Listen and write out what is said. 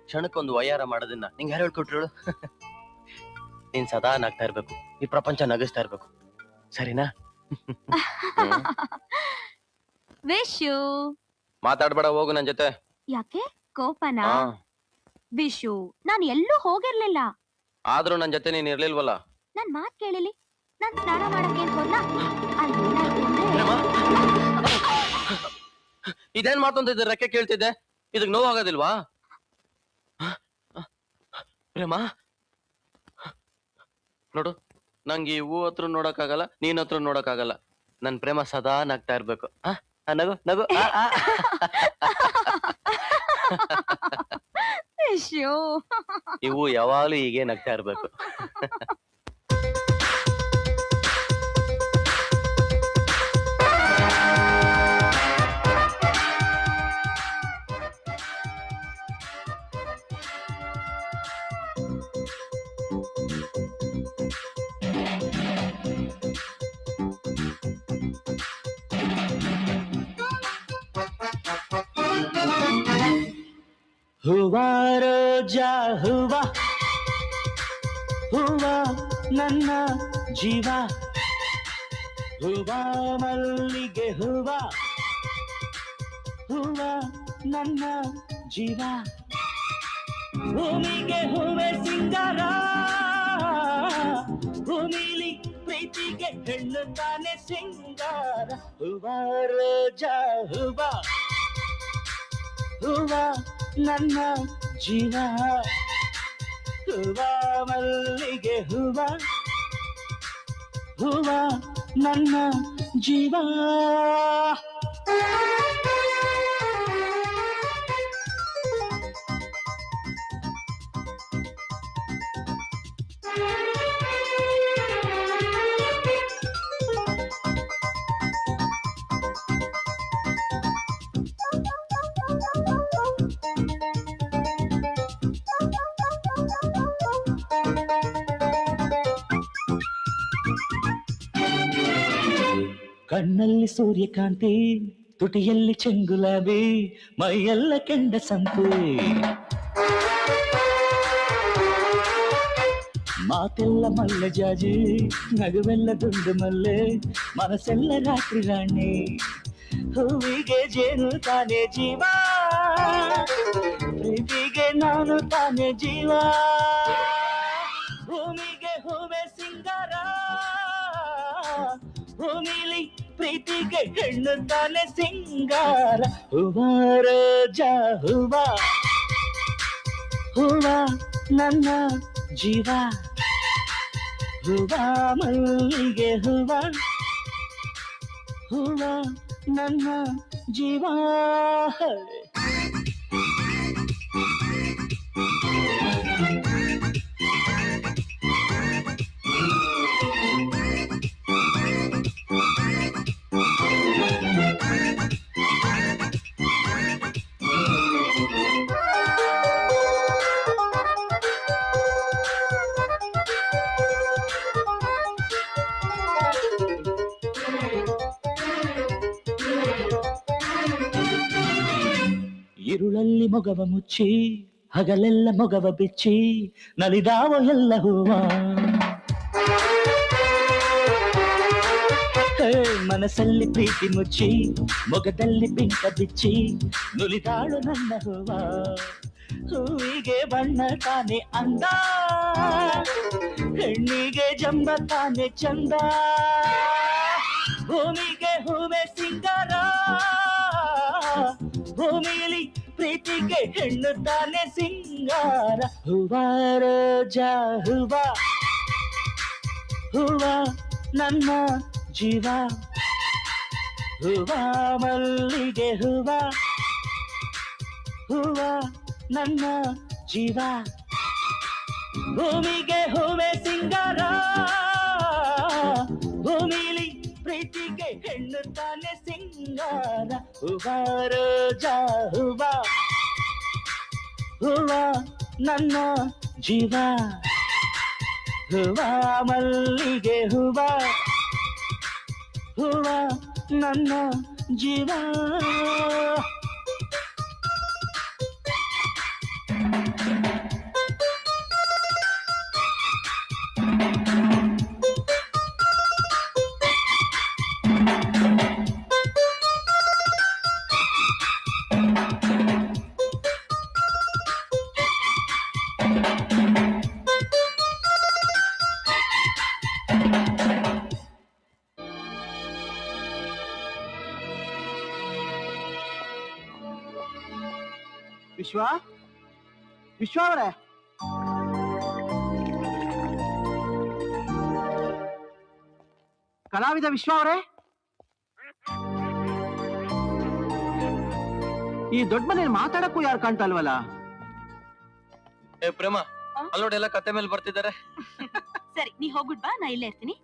ಕ್ಷಣಕ್ಕೊಂದು ವಯ್ಯಾರ ಮಾಡೋದನ್ನ ನಿಂಗೆ ಯಾರು ಹೇಳ್ಕೊಟ್ರು? ನೀನ್ ಸದಾ ನಗ್ತಾ ಇರ್ಬೇಕು, ಈ ಪ್ರಪಂಚ ನಗಿಸ್ತಾ ಇರ್ಬೇಕು, ಸರಿನಾ? ವಿಶು ಮಾತಾಡ್ಬೇಡ, ಹೋಗು ನನ್ ಜೊತೆ. ಯಾಕೆ ಕೋಪನಾ? ವಿಶು ನಾನ್ ಎಲ್ಲೂ ಹೋಗಿರ್ಲಿಲ್ಲ. ಆದ್ರೂ ನನ್ ಜೊತೆ ನೀನ್ ಇರ್ಲಿಲ್ವಲ್ಲ. ನನ್ ಮಾತ್ ಕೇಳಿಲಿ, ನಾನ್ ಸ್ನಾನ ಮಾಡಕ್ಕೆ ಹೋದ್ನ, ಇದೇನ್ ಮಾತಂತಿದ್ದೆ? ರೆಕ್ಕೆ ಕೇಳ್ತಿದ್ದೆ, ಇದಕ್ ನೋವಾಗೋದಿಲ್ವಾ? ಪ್ರೇಮ ನೋಡು, ನಂಗೆ ಈ ಹೂ ಹತ್ರ ನೋಡಕ್ಕಾಗಲ್ಲ, ನೀನ್ ಹತ್ರ ನೋಡಕ್ಕಾಗಲ್ಲ. ನನ್ ಪ್ರೇಮ ಸದಾ ನಗ್ತಾ ಇರ್ಬೇಕು. ನಗು ನಗು. ಇವು ಯಾವಾಗ್ಲೂ ಹೀಗೆ ನಗ್ತಾ ಇರ್ಬೇಕು. ಹೂವಾ ರೋಜಾ ಹೂವಾ, ಹೂವಾ ನನ್ನ ಜೀವ, ಹೂವಾ ಮಲ್ಲಿಗೆ ಹೂವಾ, ಹೂವಾ ನನ್ನ ಜೀವ, ಭೂಮಿಗೆ ಹೂವೆ ಸಿಂಗಾರ, ಭೂಮಿಲಿ ಪ್ರೀತಿಗೆ ಹೆಣ್ಣು ತಾನೆ ಸಿಂಗಾರ. ಹೂವಾ ರೋಜಾ ಹೂವಾ, ಹೂವಾ ನನ್ನ ಜೀವ, ಹೂವಾ ಮಲ್ಲಿಗೆ ಹೂವಾ, ಹೂವಾ ನನ್ನ ಜೀವ. ಕಣ್ಣಲ್ಲಿ ಸೂರ್ಯಕಾಂತಿ, ತುಟಿಯಲ್ಲಿ ಚೆಂಗುಲಾಬಿ, ಮೈಯೆಲ್ಲ ಕೆಂಡ ಸಂತೆ, ಮಾತೆಲ್ಲ ಮಲ್ಲೆ ಜಾಜಿ, ನಗುವೆಲ್ಲ ದುಂಡು ಮಲ್ಲೆ, ಮನಸ್ಸೆಲ್ಲ ರಾತ್ರಿ ರಾಣಿ, ಹೂವಿಗೆ ಜೇನು ತಾನೆ ಜೀವ, ಪ್ರೀತಿಗೆ ನಾನು ತಾನೆ ಜೀವ, ಭೂಮಿಗೆ ಹೂವೆ ಸಿಂಗಾರ, ಭೂಮಿಲಿ ಪ್ರೀತಿಗೆ ಹೆಣ್ಣು ತಾನೆ ಸಿಂಗಾರ. ಹೂವಾ ರೋಜಾ ಹೂವಾ, ಹೂವಾ ನನ್ನ ಜೀವ, ಹೂವಾ ಮಲ್ಲಿಗೆ ಹೂವಾ, ಹೂವಾ ನನ್ನ ಜೀವ. ഇരുളಲ್ಲಿ ಮೊಗವ ಮುಚ್ಚಿ, ಹಗಲೆಲ್ಲ ಮೊಗವ ಬಿಚ್ಚಿ, ನಲಿದಾವ ಎಲ್ಲ ಹೂವ, ಮನಸ್ಸಲ್ಲಿ ಪ್ರೀತಿ ಮುಚ್ಚಿ, ಮೊಗದಲ್ಲಿ ಬಿಂಕ ಬಿಚ್ಚಿ, ನುಲಿದಾಳು ನನ್ನ ಹೂವ, ಹೂವಿಗೆ ಬಣ್ಣ ತಾನೆ ಅಂದ, ಹೆಣ್ಣಿಗೆ ಜಂಬ ತಾನೆ ಚಂದ, ಭೂಮಿಗೆ ಹೂವೆ ಸಿಂಗಾರ, ಭೂಮಿಲಿ ಪ್ರೀತಿಗೆ ಹೆಣ್ಣು ತಾನೆ ಸಿಂಗಾರ. ಹೂವಾ ರೋಜಾ ಹೂವಾ, ಹೂವಾ ನನ್ನ ಜೀವ, ಹೂವಾ ಮಲ್ಲಿಗೆ ಹೂವಾ, ಹೂವಾ ನನ್ನ ಜೀವ, ಭೂಮಿಗೆ ಹೂವೆ ಸಿಂಗಾರ, ಭೂಮಿಲಿ ಪ್ರೀತಿಗೆ ಹೆಣ್ಣು ತಾನೆ ಸಿಂಗಾರ. ಹೂವಾ ರೋಜಾ ಹೂವಾ, ಹೂವಾ ನನ್ನ ಜೀವ, ಹೂವಾ ಮಲ್ಲಿಗೆ ಹೂವಾ, ಹೂವಾ ನನ್ನ ಜೀವ. ವಿಶ್ವ ವಿಶ್ವ ಅವರೇ, ಕಲಾವಿದ ವಿಶ್ವ ಅವರೇ, ಈ ದೊಡ್ಡ ಮನೇಲಿ ಮಾತಾಡಕ್ಕೂ ಯಾರು ಕಾಣ್ತಾ ಇಲ್ವಲ್ಲ? ಏ ಪ್ರೇಮ, ಅಲ್ಲೋಡಿ ಎಲ್ಲ ಕತೆ ಮೇಲೆ ಬರ್ತಿದ್ದಾರೆ. ಸರಿ, ನೀ ಹೋಗ್ಬಿಟ್ ಬಾ, ನಾ ಇಲ್ಲೇ ಇರ್ತೀನಿ.